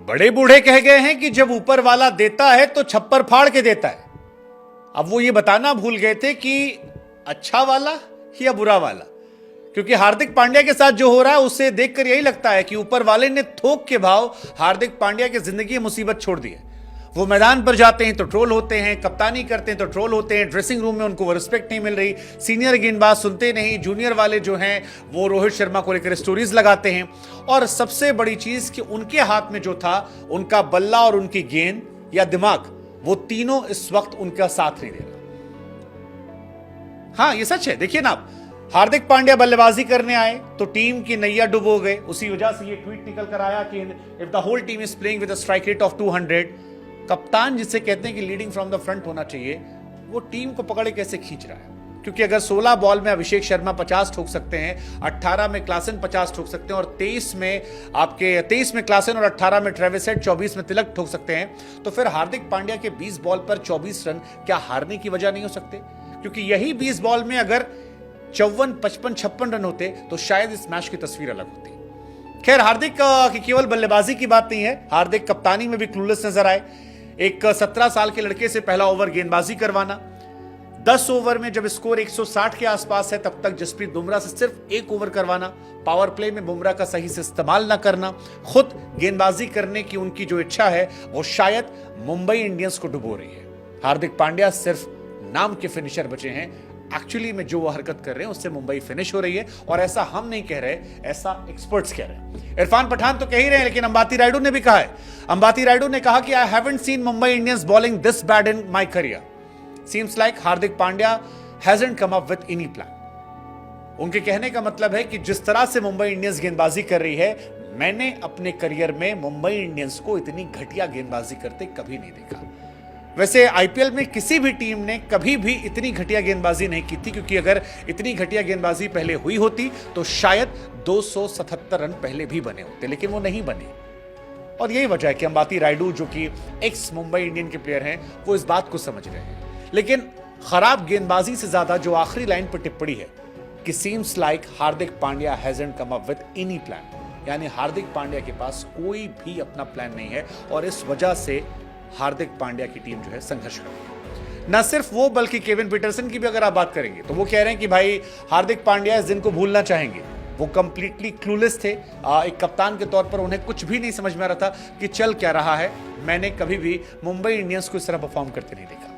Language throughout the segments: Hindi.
बड़े बूढ़े कह गए हैं कि जब ऊपर वाला देता है तो छप्पर फाड़ के देता है। अब वो ये बताना भूल गए थे कि अच्छा वाला या बुरा वाला, क्योंकि हार्दिक पांड्या के साथ जो हो रहा है उससे देखकर यही लगता है कि ऊपर वाले ने थोक के भाव हार्दिक पांड्या की जिंदगी में मुसीबत छोड़ दी है। वो मैदान पर जाते हैं तो ट्रोल होते हैं, कप्तानी करते हैं तो ट्रोल होते हैं, ड्रेसिंग रूम में उनको वो रिस्पेक्ट नहीं मिल रही, सीनियर गेंदबाज सुनते नहीं, जूनियर वाले जो हैं वो रोहित शर्मा को लेकर स्टोरीज लगाते हैं। और सबसे बड़ी चीज कि उनके हाथ में जो था उनका बल्ला और उनकी गेंद या दिमाग, वो तीनों इस वक्त उनका साथ नहीं दे रहा। हाँ, ये सच है। देखिए ना, आप हार्दिक पांड्या बल्लेबाजी करने आए तो टीम की नैया डुबो गए। उसी वजह से ये ट्वीट निकल कर आया कि if the whole team is playing with a strike rate of 200, कप्तान जिसे कहते हैं कि लीडिंग फ्रॉम द फ्रंट होना चाहिए, वो टीम को पकड़े कैसे खींच रहा है। क्योंकि अगर 16 बॉल में अभिषेक शर्मा 50 ठोक सकते हैं, 18 में क्लासन 50 ठोक सकते हैं और 23 में क्लासन और 18 में ट्रेविस हेड, 24 में तिलक ठोक सकते हैं, तो फिर हार्दिक पांड्या के 20 बॉल पर 24 रन क्या हारने की वजह नहीं हो सकते? क्योंकि यही 20 बॉल में अगर 54, 55, 56 रन होते तो शायद इस मैच की तस्वीर अलग होती। खैर, हार्दिक की केवल बल्लेबाजी की बात नहीं है, हार्दिक कप्तानी में भी क्लूलेस नजर आए। एक 17 साल के लड़के से पहला ओवर गेंदबाजी करवाना, 10 ओवर में जब स्कोर 160 के आसपास है तब तक जसप्रीत बुमराह से सिर्फ 1 ओवर करवाना, पावर प्ले में बुमराह का सही से इस्तेमाल ना करना, खुद गेंदबाजी करने की उनकी जो इच्छा है वो शायद मुंबई इंडियंस को डुबो रही है। हार्दिक पांड्या सिर्फ नाम के फिनिशर बचे हैं, एक्चुअली में जो वो हरकत कर रहे हैं उससे मुंबई फिनिश हो रही है। और ऐसा हम नहीं कह रहे, ऐसा एक्सपर्ट्स कह रहे हैं। इरफान पठान तो कह ही रहे हैं, लेकिन अंबाती रायडू ने भी कहा है। अंबाती रायडू ने कहा कि I haven't seen Mumbai Indians bowling this bad in my career, seems like Hardik Pandya hasn't come up with any plan. उनके कहने का मतलब है कि जिस तरह से मुंबई इंडियंस गेंदबाजी कर रही है, मैंने अपने करियर में मुंबई इंडियंस को इतनी घटिया गेंदबाजी करते कभी नहीं देखा। वैसे आईपीएल में किसी भी टीम ने कभी भी इतनी घटिया गेंदबाजी नहीं की थी, क्योंकि अगर इतनी घटिया गेंदबाजी पहले हुई होती तो शायद 277 रन पहले भी बने होते, लेकिन वो नहीं बने। और यही वजह है कि अंबाती रायडू, जो कि एक्स मुंबई इंडियन के प्लेयर हैं, वो इस बात को समझ रहे हैं। लेकिन खराब गेंदबाजी से ज्यादा जो आखिरी लाइन पर टिप्पणी है कि seems like Hardik Pandya hasn't come up with any plan, यानी हार्दिक पांड्या के पास कोई भी अपना प्लान नहीं है और इस वजह से हार्दिक पांड्या की टीम जो है संघर्ष कर रही है। न सिर्फ वो, बल्कि केविन पीटरसन की भी अगर आप बात करेंगे तो वो कह रहे हैं कि भाई हार्दिक पांड्या इस दिन को भूलना चाहेंगे। वो कंप्लीटली क्लूलेस थे। एक कप्तान के तौर पर उन्हें कुछ भी नहीं समझ में आ रहा था कि चल क्या रहा है। मैंने कभी भी मुंबई इंडियंस को इस तरह परफॉर्म करते नहीं देखा।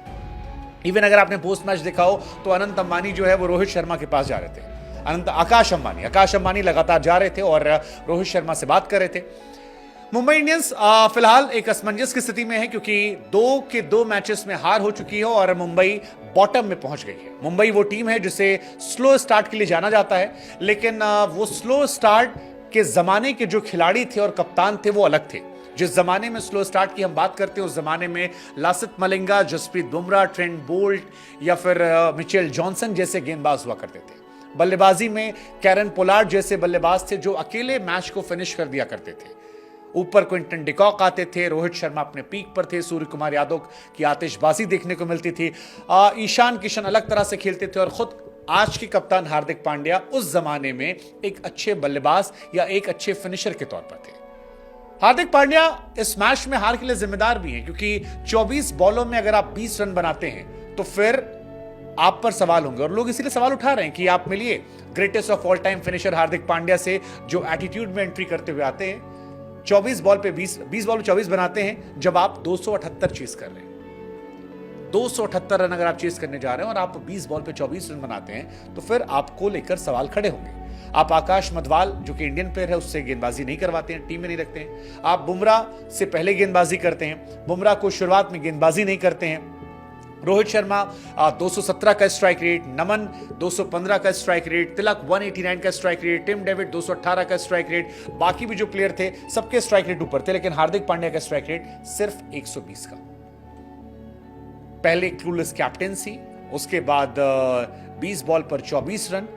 इवन अगर आपने पोस्ट मैच देखा हो तो अनंत अंबानी जो है वो रोहित शर्मा के पास जा रहे थे। आकाश अंबानी लगातार जा रहे थे और रोहित शर्मा से बात कर रहे थे। मुंबई इंडियंस फिलहाल एक असमंजस की स्थिति में है, क्योंकि 2 के 2 मैचेस में हार हो चुकी है और मुंबई बॉटम में पहुंच गई है। मुंबई वो टीम है जिसे स्लो स्टार्ट के लिए जाना जाता है, लेकिन वो स्लो स्टार्ट के जमाने के जो खिलाड़ी थे और कप्तान थे वो अलग थे। जिस जमाने में स्लो स्टार्ट की हम बात करते हैं उस जमाने में लासित मलिंगा, जसप्रीत बुमराह, ट्रेंट बोल्ट या फिर मिचेल जॉनसन जैसे गेंदबाज हुआ करते थे। बल्लेबाजी में कैरन पोलार्ड जैसे बल्लेबाज थे जो अकेले मैच को फिनिश कर दिया करते थे। ऊपर क्विंटन डिकॉक आते थे, रोहित शर्मा अपने पीक पर थे, सूर्य कुमार यादव की आतिशबाजी देखने को मिलती थी, ईशान किशन अलग तरह से खेलते थे और खुद आज के कप्तान हार्दिक पांड्या उस जमाने में एक अच्छे बल्लेबाज या एक अच्छे फिनिशर के तौर पर थे। हार्दिक पांड्या इस मैच में हार के लिए जिम्मेदार भी हैं, क्योंकि 24 बॉलों में अगर आप 20 रन बनाते हैं तो फिर आप पर सवाल होंगे और लोग इसीलिए सवाल उठा रहे हैं कि आप मिलिए greatest of all time finisher Hardik Pandya से, जो एटीट्यूड में एंट्री करते हुए आते हैं। 24 बॉल पे 20 बॉल पे 24 बनाते हैं जब आप 278 चेस कर रहे हैं। 278 रन अगर आप चेस करने जा रहे हैं और आप 20 बॉल पे 24 रन बनाते हैं तो फिर आपको लेकर सवाल खड़े होंगे। आप आकाश मधवाल, जो कि इंडियन प्लेयर है, उससे गेंदबाजी नहीं करवाते हैं, टीम में नहीं रखते हैं। आप बुमराह से पहले गेंदबाजी करते हैं, बुमराह को शुरुआत में गेंदबाजी नहीं करते हैं। रोहित शर्मा 217 का स्ट्राइक रेट, नमन 215 का स्ट्राइक रेट, तिलक 189 का स्ट्राइक रेट, टिम डेविड 218 का स्ट्राइक रेट, बाकी भी जो प्लेयर थे सबके स्ट्राइक रेट ऊपर थे, लेकिन हार्दिक पांड्या का स्ट्राइक रेट सिर्फ 120 का। पहले क्लूलेस कैप्टेंसी, उसके बाद 20 बॉल पर 24 रन,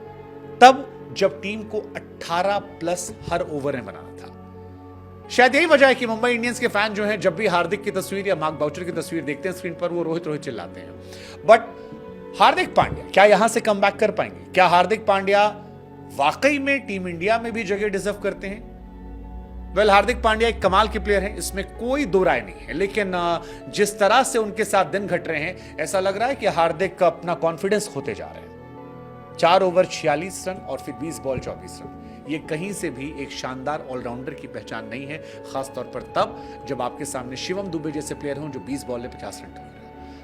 तब जब टीम को 18 प्लस हर ओवर में बनाना था। शायद यही वजह है कि मुंबई इंडियंस के फैन जो हैं जब भी हार्दिक की तस्वीर या मार्क बाउचर की तस्वीर देखते हैं स्क्रीन पर, वो रोहित रोहित चिल्लाते हैं। बट हार्दिक पांड्या क्या यहां से कम बैक कर पाएंगे? क्या हार्दिक पांड्या वाकई में टीम इंडिया में भी जगह डिजर्व करते हैं? वेल हार्दिक पांड्या एक कमाल के प्लेयर हैं, इसमें कोई दो राय नहीं है, लेकिन जिस तरह से उनके साथ दिन घट रहे हैं ऐसा लग रहा है कि हार्दिक अपना कॉन्फिडेंस खोते जा रहे हैं। 4 ओवर 46 रन और फिर 20 बॉल 24 रन, ये कहीं से भी एक शानदार ऑलराउंडर की पहचान नहीं है, खासतौर पर तब जब आपके सामने शिवम दुबे जैसे प्लेयर हों जो 20 बॉल में 50 रन ठोक रहे हैं,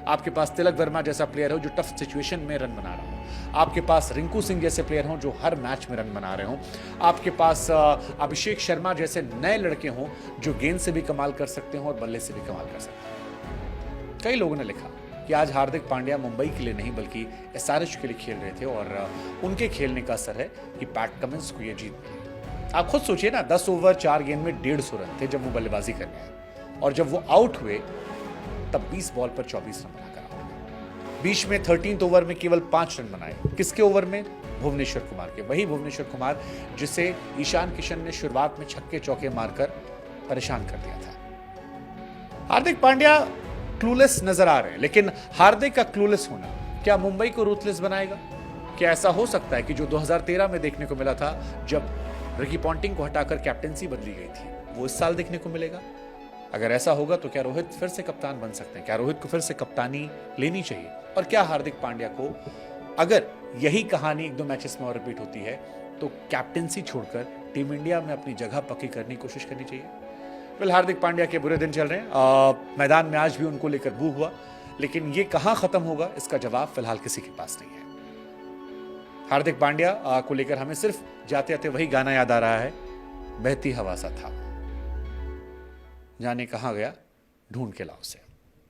आपके पास तिलक वर्मा जैसा प्लेयर हो जो टफ सिचुएशन में रन बना रहा हो, आपके पास रिंकू सिंह जैसे प्लेयर हों जो हर मैच में रन बना रहे हों, आपके पास अभिषेक शर्मा जैसे नए लड़के हों जो गेंद से भी कमाल कर सकते हो और बल्ले से भी कमाल कर सकते हैं। कई लोगों ने लिखा कि आज हार्दिक पांड्या मुंबई के लिए नहीं बल्कि एसआरएच के लिए खेल रहे थे और उनके खेलने का असर है कि पैट कमिंस को यह जीत मिली। आप खुद सोचिए ना, 10 ओवर 4 गेंद में 150 रन थे जब वो बल्लेबाजी करने आए, और जब वो आउट हुए तब 20 बॉल पर 24 रन बनाकर आउट हुए। बीच में 13th ओवर में केवल 5 रन बनाए। किसके ओवर में? भुवनेश्वर कुमार के। वही भुवनेश्वर कुमार जिसे ईशान किशन ने शुरुआत में छक्के चौके मारकर परेशान कर दिया था। हार्दिक पांड्या क्लूलेस नजर आ रहे हैं, लेकिन हार्दिक का क्लूलेस होना क्या मुंबई को रूथलेस बनाएगा? क्या ऐसा हो सकता है कि जो 2013 में देखने को मिला था जब रिकी पॉन्टिंग को हटाकर कैप्टेंसी बदली गई थी, वो इस साल देखने को मिलेगा? अगर ऐसा होगा तो क्या रोहित फिर से कप्तान बन सकते हैं? क्या रोहित को फिर से कप्तानी लेनी चाहिए? और क्या हार्दिक पांड्या को, अगर यही कहानी 1-2 मैचेस में और रिपीट होती है, तो कैप्टेंसी छोड़कर टीम इंडिया में अपनी जगह पक्की करने की कोशिश करनी चाहिए? फिलहाल हार्दिक पांड्या के बुरे दिन चल रहे हैं। मैदान में आज भी उनको लेकर बू हुआ, लेकिन ये कहां खत्म होगा इसका जवाब फिलहाल किसी के पास नहीं है। हार्दिक पांड्या को लेकर हमें सिर्फ जाते जाते वही गाना याद आ रहा है, बहती हवा सा था, जाने कहां गया ढूंढ के लाओ से।